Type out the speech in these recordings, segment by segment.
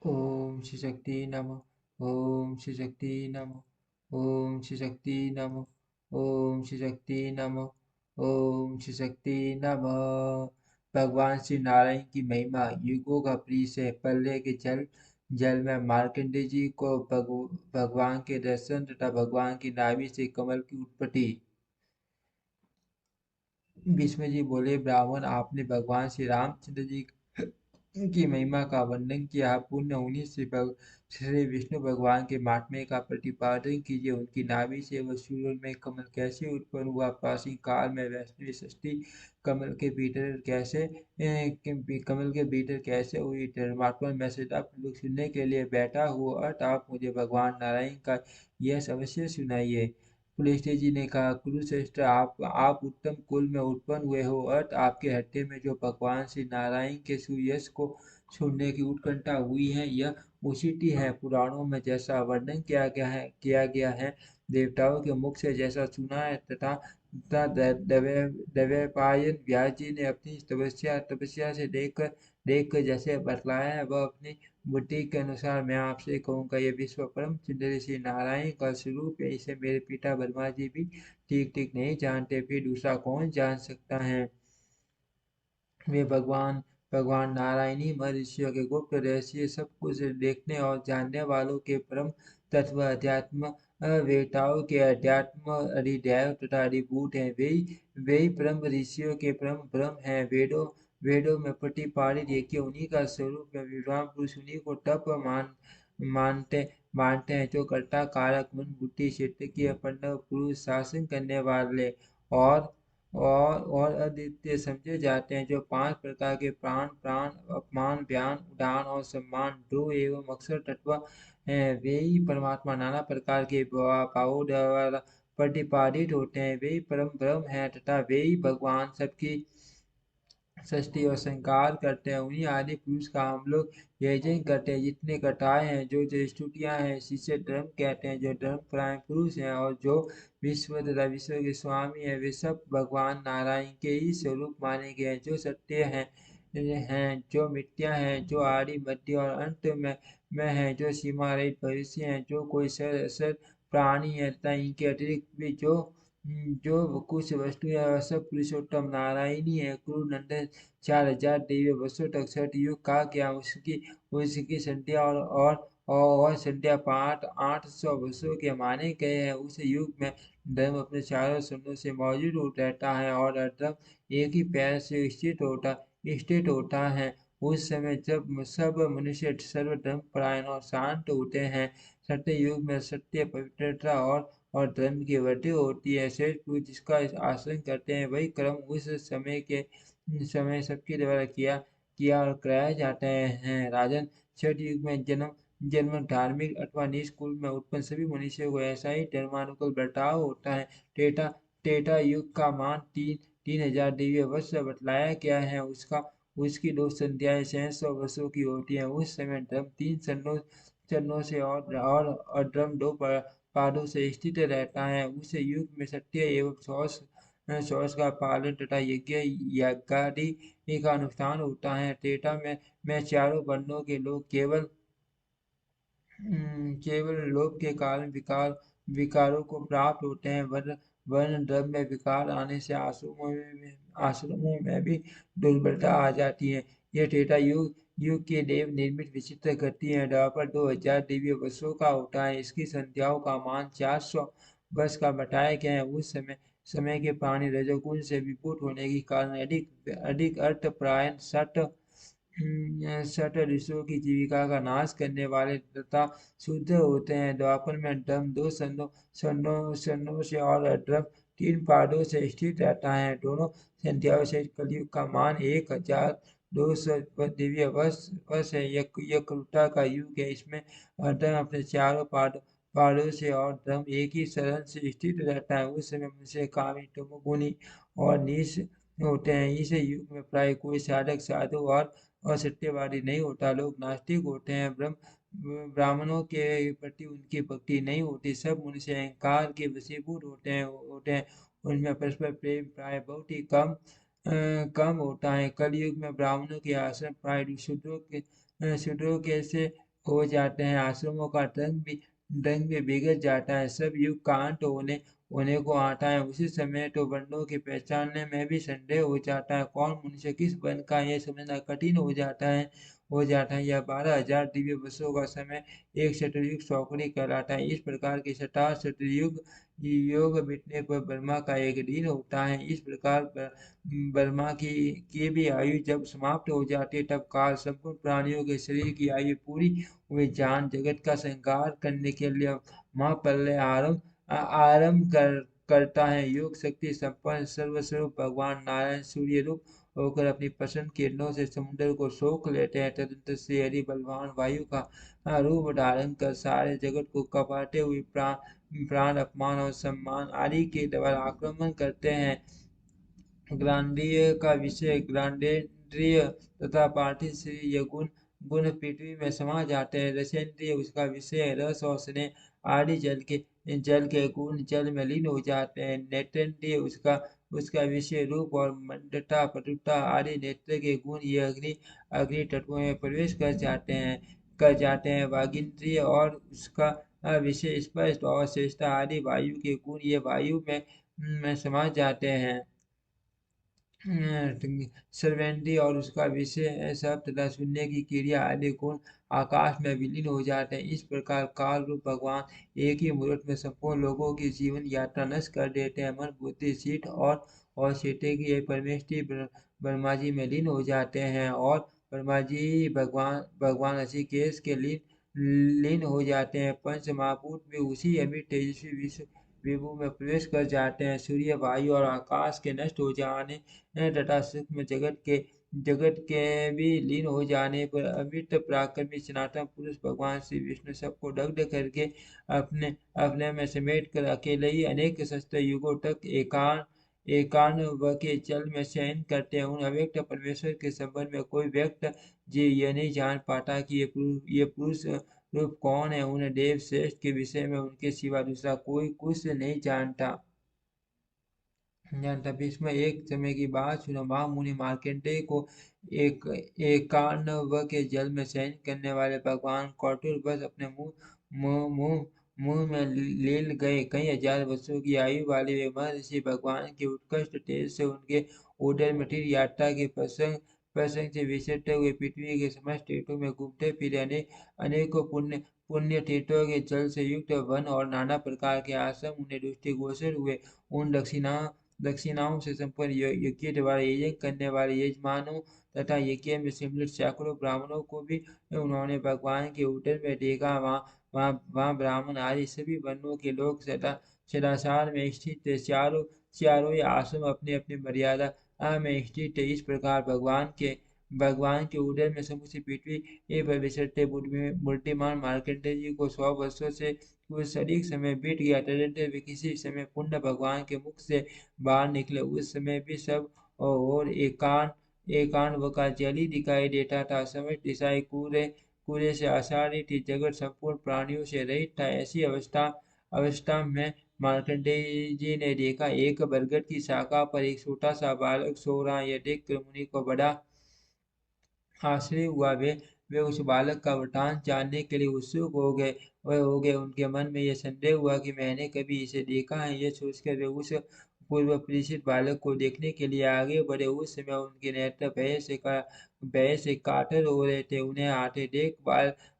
ओम श्री शक्ति नमः। ओम श्री शक्ति नमः। ओम श्री शक्ति नमः। ओम श्री शक्ति नमः। ओम श्री शक्ति नमः। भगवान श्री नारायण की महिमा युगों का प्रीत है। पहले के जल जल में मार्कंडेय जी को भगवान के दर्शन तथा भगवान की नाभि से कमल की उत्पत्ति। भीष्म जी बोले, ब्राह्मण, आपने भगवान श्री रामचंद्र जी की महिमा का वर्णन किया। पुण्य उन्हीं से श्री विष्णु भगवान के महात्म्य का प्रतिपादन कीजिए। उनकी नाभि से वह सूर्य में कमल कैसे उत्पन्न हुआ? प्राचीन काल में वैष्णवी सृष्टि कमल के भीतर कैसे हुई? धर्मात्मा मैं श्रद्धापूर्वक सुनने के लिए बैठा हूँ और आप मुझे भगवान नारायण का यह अवश्य सुनाइए। पुलिसजी जी ने कहा, कुरुश्रेष्ठ, आप उत्तम कुल में उत्पन्न हुए हो और आपके हृदय में जो भगवान श्री नारायण के सुयश को सुनने की उत्कंठा हुई है, यह उचित ही है। पुराणों में जैसा वर्णन किया गया है, देवताओं के मुख से जैसा सुना है, तथा दैवपायन व्यास जी ने अपनी तपस्या से देख कर जैसे बतलाया है, वह अपनी बुद्धि के अनुसार मैं आपसे कहूँगा। ये विश्व परम सुंदर श्री नारायण का स्वरूप है। इसे मेरे पिता ब्रह्मा जी भी ठीक ठीक नहीं जानते, फिर दूसरा कौन जान सकता है? वे भगवान भगवान नारायण ही महर्षियों के गुप्त रहस्य सब कुछ देखने और जानने वालों के परम तत्व अध्यात्म वेताओं के अध्यात्म अधिदैव तथा अधिभूत हैं। वे ही परम ऋषियों के परम ब्रह्म हैं। वेदों में प्रतिपादित यज्ञ उन्हीं का स्वरूप है। विद्वान पुरुष उन्हीं को तप मानते मानते हैं, जो कर्ता कारक मन बुद्धि चित्त की अपन्न पुरुष शासन करने वाले और अद्वितीय समझे जाते हैं, जो 5 प्रकार के प्राण, अपमान, ज्ञान, उदान और सम्मान, ध्रुव एवं अक्षर तत्व हैं। वे ही परमात्मा नाना प्रकार के भावों द्वारा प्रतिपादित होते हैं। वे ही परम ब्रह्म हैं तथा वे ही भगवान सबकी सृष्टि और संहार करते हैं। उन्हीं आदि पुरुष का हम लोग यजन करते हैं। जितने कथाएं हैं, जो स्तुतियां हैं, इसे धर्म कहते हैं। जो धर्म परायण पुरुष हैं और जो विश्व तथा विश्व के स्वामी हैं, वे सब भगवान नारायण के ही स्वरूप माने गए हैं। जो सत्य हैं, जो मिथ्या हैं, जो आदि मध्य और अंत में हैं, जो सीमा रहित भविष्य हैं, जो कोई सर प्राणी है तथा इनके अतिरिक्त भी जो कुछ वस्तुएं हैं, वह सब पुरुषोत्तम नारायण ही है। कुरु नंदन 4000 दिव्य वर्षों तक सतयुग कहा गया। उसकी संध्या और संध्या 800 वर्षों के माने गए हैं। उस युग में धर्म अपने चारों सरों से मौजूद रहता है और अधर्म एक ही पैर से स्थित होता है। उस समय जब सब मनुष्य सर्वधर्म परायण और शांत होते हैं, सत्य युग में सत्य, पवित्रता और धर्म की वृद्धि होती है। श्रेष्ठ पुरुष जिसका आचरण करते हैं, वही कर्म उस समय सबके द्वारा किया और कराया जाता है। राजन, छठ युग में जन्म धार्मिक अथवा नीच कुल में उत्पन्न सभी मनुष्यों को ऐसा ही धर्मानुकूल बर्ताव होता है। टेटा टेटा युग का मान 3000 दिव्य वर्ष बतलाया गया है। उसकी 2 संध्याएं 600 वर्षों की होती हैं। उस समय धर्म 3 चरणों से और धर्म 2 पादों से स्थित रहता है। उस युग में सत्य एवं शौच का पालन तथा यज्ञादि का अनुष्ठान होता है। त्रेता में चारों वर्णों के लोग केवल लोभ के कारण विकारों को प्राप्त होते हैं। वर्ण धर्म में विकार आने से आश्रमों में भी दुर्बलता आ जाती है। यह त्रेता युग के देव निर्मित विचित्र गति है। द्वापर 2000 दिव्य वर्षों का होता है। इसकी संध्याओं का मान 400 वर्ष का बताया गया है। उस समय के प्राणी रजोगुण से विभूत होने के कारण अधिक अधिक अर्थपरायण सठ ऋषियों की जीविका का नाश करने वाले तथा शुद्ध होते हैं। द्वापर में धर्म 2 सन्नों से और अधर्म 3 पादों से स्थित रहता है। दोनों संध्याओं से कलयुग का मान 1200 दिव्य वर्ष है। यह क्रूरता का युग है। इसमें अधर्म अपने चारों पादों से और धर्म एक ही शरण से स्थित रहता है। उस समय मनुष्य कामी, तमोगुणी और नीच होते हैं। इस युग में प्राय कोई साधक, साधु और सत्यवादी नहीं होता। लोग नास्तिक होते हैं। ब्राह्मणों के प्रति उनकी भक्ति नहीं होती। सब मनुष्य अहंकार के वशीभूत होते हैं। उनमें परस्पर प्रेम प्राय बहुत ही कम होता है। कलयुग में ब्राह्मणों के आश्रम प्राय शूद्रों के से हो जाते हैं, आश्रमों का रंग भी बिगड़ जाता है, सब युग का अंत होने होने को आता है। उसी समय तो वर्णों के पहचानने में भी संदेह हो जाता है, कौन मनुष्य किस वर्ण का है, ये समझना कठिन हो जाता है। यह 12,000 दिव्य वर्षों का समय एक शतयुग सौकड़ी कहलाता है। इस प्रकार के 60 शतयुग योग बीतने पर ब्रह्मा का एक दिन होता है। इस प्रकार ब्रह्मा की भी आयु जब समाप्त हो जाती है, तब काल संपूर्ण प्राणियों के शरीर की आयु पूरी हुई। जान जगत का संहार करने के लिए महाप्रलय आरंभ करता है। योग शक्ति संपन्न सर्वस्वरूप भगवान नारायण सूर्य रूप होकर अपनी प्रसन्न किरणों से समुद्र को सोख लेते हैं। तदंतर श्री हरि बलवान वायु का रूप धारण कर सारे जगत को कपाते हुए प्राण अपमान और सम्मान आदि के द्वारा आक्रमण करते हैं। ग्रांडीय का विषय ग्रांडेंद्रिय तथा पार्थिव श्री ये गुण गुण पृथ्वी में समा जाते हैं। रसेंद्रिय उसका विषय रस और स्नेह आदि जल के गुण जल में लीन हो जाते हैं। नेत्रेंद्रिय उसका उसका विषय रूप और मंदता पटुता आदि नेत्र के गुण ये अग्नि अग्नि तत्वों में प्रवेश कर जाते हैं। वागिंद्रिय और उसका विषय स्पष्ट और श्रेष्ठता आदि वायु के गुण ये वायु में समा जाते हैं। सर्वेंटी और उसका विषय है सब तथा सुनने की क्रिया आदि गुण आकाश में विलीन हो जाते हैं। इस प्रकार काल रूप भगवान एक ही मुहूर्त में संपूर्ण लोगों की जीवन यात्रा नष्ट कर देते हैं। मन बुद्धि सीठ और सीटे की ये परमेष्टि ब्रह्मा जी में लीन हो जाते हैं और ब्रह्मा जी भगवान भगवान ऋषिकेश के लीन हो जाते हैं। पंच महाभूत भी उसी अमित तेजस्वी विश्व विभु में प्रवेश कर जाते हैं। सूर्य वायु और आकाश के नष्ट हो जाने तथा सूक्ष्म जगत के भी लीन हो जाने पर अमृत पराक्रमी सनातन पुरुष भगवान श्री विष्णु सबको दग्ध करके अपने अपने में समेट कर अकेले ही अनेक सहस्त्र युगों तक एकांत के जल में शयन करते हैं। उन अव्यक्त परमेश्वर के संबंध में कोई व्यक्त जी यह नहीं जान पाता कि ये पुरुष रूप कौन है। उन देव श्रेष्ठ के विषय में उनके सिवा दूसरा कोई कुछ नहीं जानता। भीष्म एक समय की बात सुनो। महामुनि मार्कंडेय को एक एकानव के जल में शयन करने वाले भगवान कौटुर बस अपने मुंह मुंह मुंह में लील गए। कई हजार वर्षों की आयु वाले वे महर्षि भगवान के उत्कृष्ट तेज से उनके उदर में तीर्थ यात्रा के प्रसंग प्रसंग से विचरते हुए पृथ्वी के समस्त तीर्थों में घूमते फिरे। अनेकों पुण्य तीर्थों के जल से युक्त वन और नाना प्रकार के आश्रम उन्हें दृष्टिगोचर हुए। उन दक्षिणाओं से संपन्न यज्ञ द्वारा यजन करने वाले यजमानों तथा यज्ञ में सम्मिलित सैकड़ों ब्राह्मणों को भी उन्होंने भगवान के उदर में देखा। वहाँ ब्राह्मण आदि सभी वर्णों के लोग सदाचार में स्थित थे। चारों ही आश्रम अपनी अपनी मर्यादा में स्थित थे। इस प्रकार भगवान के उदर में समूची पृथ्वी पर विचरते बुद्धिमान मार्कंडेय जी को 100 वर्षों से कुछ अधिक समय बीत गया। तदनंतर वे किसी समय पुण्य भगवान के मुख से बाहर निकले। उस समय भी सब और एकांत व का जल ही दिखाई देता था। समस्त दिशाएं कूड़े से आसानी थी। जगत संपूर्ण प्राणियों से रहित था। ऐसी अवस्था में मार्कंडेय जी ने देखा एक बरगद की शाखा पर एक छोटा सा बालक सो रहा। यह देख कर मुनि को बड़ा आश्चर्य हुआ। वे उस बालक का वृतांत जानने के लिए उत्सुक हो गए। उनके मन में यह संदेह हुआ कि मैंने कभी इसे देखा है। यह सोचकर वे उस पूर्व परिचित बालक को देखने के लिए आगे बढ़े। उस समय उनके नेत्र भय से कातर हो रहे थे। उन्हें आते देख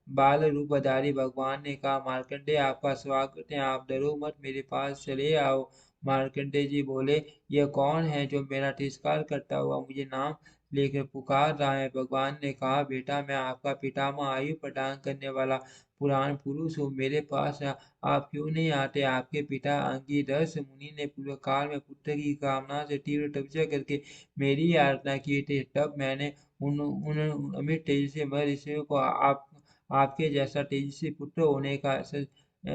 बाल रूपधारी भगवान ने कहा, मार्कंडेय आपका स्वागत है, आप डरो मत, मेरे पास चले आओ। मार्कंडेय जी बोले, यह कौन है जो मेरा तिरस्कार करता हुआ मुझे नाम लेकर पुकार रहा है। भगवान ने कहा, बेटा मैं आपका पितामह आयु प्रदान करने वाला पुराण पुरुष हूँ। मेरे पास आप क्यों नहीं आते। आपके पिता अंगिरस मुनि ने पूर्व काल में पुत्र की कामना से तीव्र तपस्या करके मेरी आराधना की थी। तब मैंने उन अमित तेजस्वी महर्षियों को आपके जैसा तेजस्वी पुत्र होने का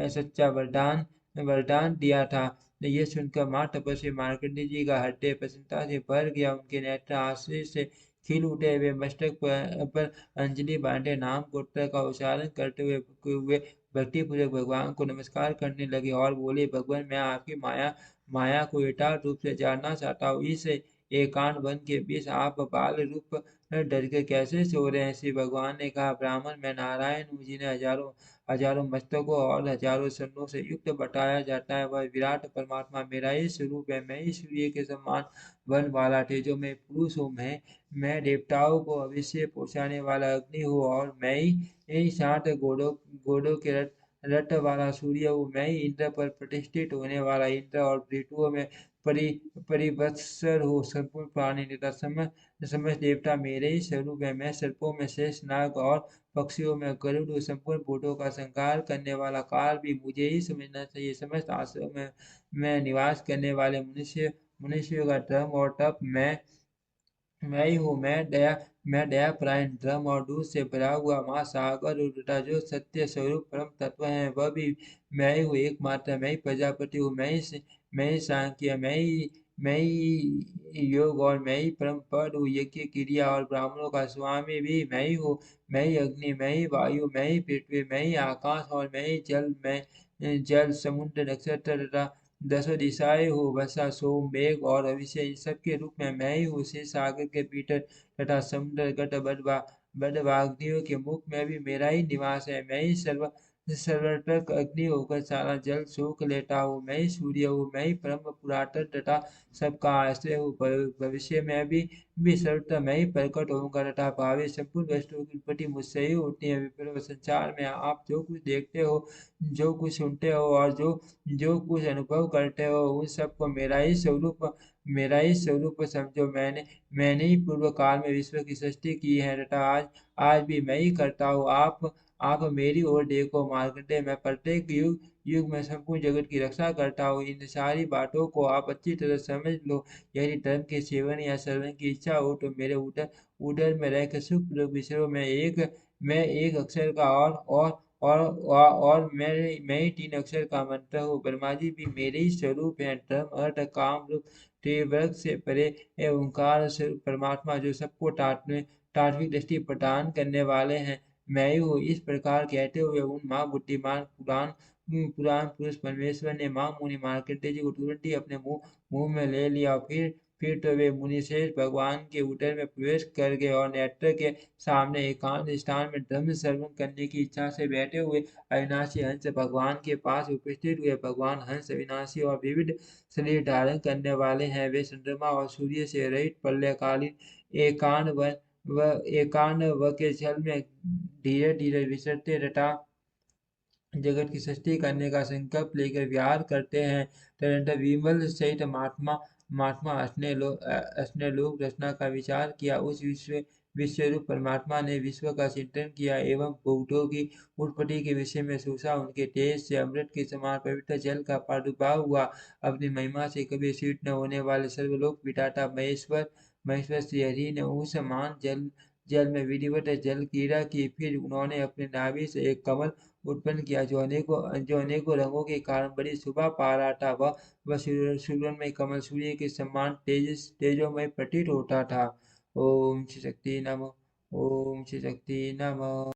सच्चा वरदान दिया था। यह सुनकर मां तपस्वी मार्कंडेय जी का हृदय प्रसन्नता से भर गया। उनके नेत्र आश्चर्य से खिल उठे। वे मस्तक पर अंजलि बांधे नाम गोत्र का उच्चारण करते हुए भक्तिपूर्वक भगवान को नमस्कार करने लगे और बोले, भगवान मैं आपकी माया को यथार्थ रूप से जानना चाहता हूँ। इस एकांत वन के बीच आप बाल रूप डर के कैसे सो रहे हैं। श्री भगवान ने कहा, ब्राह्मण मैं नारायण हूँ, जिन्हें हजारों हजारों मस्तकों और हजारों सन्नों से युक्त बताया जाता है। वह विराट परमात्मा मेरा ही स्वरूप है। मैं ही सूर्य के समान वन वाला तेजो में पुरुष हूँ। मैं देवताओं को अभिषेक पहुँचाने वाला अग्नि हूँ, और मैं ही सात घोड़ों के रथ वाला सूर्य हूँ। मैं ही इंद्र पर प्रतिष्ठित होने वाला इंद्र और ऋतुओं में परि परिवत्सर हूँ। संपूर्ण प्राणी तथा समस्त देवता मेरे ही स्वरूप है। मैं सर्पों में शेष नाग और पक्षियों में गरुड़ हूँ। संपूर्ण भूतों का संहार करने वाला काल भी मुझे ही समझना चाहिए। समस्त आश्रमों में निवास करने वाले मनुष्यों का धर्म और तप मैं ही हूँ। मैं दया परायण, धर्म और दूध से भरा हुआ महासागर उठा, जो सत्य स्वरूप परम तत्व है, वह भी मैं ही हूँ। एकमात्र मैं ही प्रजापति हूँ। मैं ही सांख्य, मैं ही योग और मैं ही परम पद हूँ। यज्ञ क्रिया और ब्राह्मणों का स्वामी भी मैं ही हूँ। मैं ही अग्नि, मैं ही वायु, मैं ही पृथ्वी, मैं ही आकाश और मैं ही जल। मैं जल, समुद्र, नक्षत्र तथा दसों दिशाएं हो, वर्षा, सोम, मेघ और अभिषेक, इन सब के रूप में मैं ही हूँ। शेष सागर के भीतर तथा समुद्र गट बड़वाग्नियों के मुख में भी मेरा ही निवास है। मैं ही सर्वतक अग्नि होकर सारा जल सोख लेता हूँ। मैं ही सूर्य हूँ। मैं ही परम पुरातन तथा सबका आश्रय हूँ। भविष्य में भी सर्वथा मैं ही प्रकट होऊंगा तथा भावी संपूर्ण वस्तुओं की उत्पत्ति मुझसे ही होती है। विप्र, संसार में आप जो कुछ देखते हो, जो कुछ सुनते हो और जो कुछ अनुभव करते हो, उन सबको मेरा ही स्वरूप समझो। मैंने ही पूर्व काल में विश्व की सृष्टि की है तथा आज भी मैं ही करता हूँ। आप मेरी ओर देखो मार्कंडेय, मैं प्रत्येक युग युग में संपूर्ण जगत की रक्षा करता हूँ। इन सारी बातों को आप अच्छी तरह समझ लो। यदि धर्म के सेवन या श्रवण की इच्छा हो तो मेरे उदर में रहकर सुख विषयों में मैं एक अक्षर का और मैं ही तीन अक्षर का मंत्र हूँ। ब्रह्मा जी भी मेरे ही स्वरूप हैं। धर्म, अर्थ, काम, रूप, त्रिवर्ग से परे है ओंकार स्वरूप परमात्मा, जो सबको तात्विक दृष्टि प्रदान करने वाले हैं, मैं ही हूँ। इस प्रकार कहते हुए उन महाबुद्धिमान पुराण पुरुष परमेश्वर ने माँ मुनि मार्कंडेय जी को तुरंत ही अपने मुंह में ले लिया। फिर तो वे मुनिश्रेष्ठ भगवान के उदर में प्रवेश कर गए और नेत्र के सामने एकांत स्थान में धर्म श्रवण करने की इच्छा से बैठे हुए अविनाशी हंस भगवान के पास उपस्थित हुए। भगवान हंस अविनाशी और विविध शरीर धारण करने वाले हैं। वे चंद्रमा और सूर्य से रहित प्रलयकालीन एकांत व के जल में धीरे धीरे विचरते तथा जगत की सृष्टि करने का संकल्प लेकर विहार करते हैं। तदनंतर विमल सहित महात्मा असने लोक रचना का विचार किया। उस विश्वरूप परमात्मा ने विश्व का चिंतन किया एवं भूतों की उत्पत्ति के विषय में सोचा। उनके तेज से अमृत के समान पवित्र जल का प्रादुर्भाव हुआ। अपनी महिमा से कभी क्षीण न होने वाले सर्वलोक विधाता महेश्वर श्री हरि ने उस मान जल में विधिवत जल क्रीड़ा की। फिर उन्होंने अपने नाभि से एक कमल उत्पन्न किया, जो अनेकों रंगों के कारण बड़ी शोभा पा रहा था। वह सुवर्णमय कमल सूर्य के समान तेजोमय प्रतीत होता था। ओम श्री शक्ति नमः। ओम श्री शक्ति नमः।